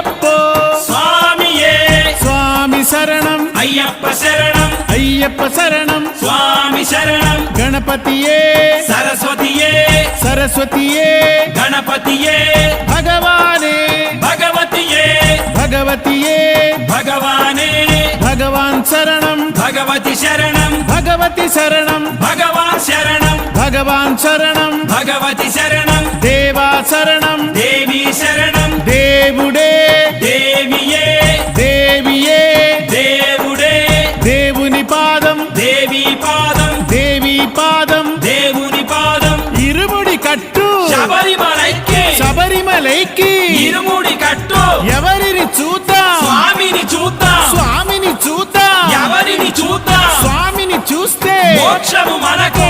అయ్యప్పో స్వామియే స్వామి శరణం అయ్యప్ప శరణం అయ్యప్ప శరణం స్వామి శరణం గణపతియే సరస్వతియే సరస్వతియే గణపతియే భగవానే భగవతియే భగవతియే భగవానే భగవాన్ శరణం భగవతి శరణం భగవతి శరణం భగవాన్ శరణం భగవాన్ శరణం భగవతి శరణం దేవా శరణం దేవి శరణం దేవుడే దేవియే దేవియే దేవుడే దేవుని పాదం దేవి పాదం దేవి పాదం దేవుని పాదం ఇరుముడి కట్టు శబరిమలైకి శబరిమలైకి ఇరుముడి కట్టు ఎవరిని చూద్దాం స్వామిని చూద్దాం స్వామిని చూద్దాం ఎవరిని చూద్దాం స్వామిని చూస్తే మోక్షము మనకు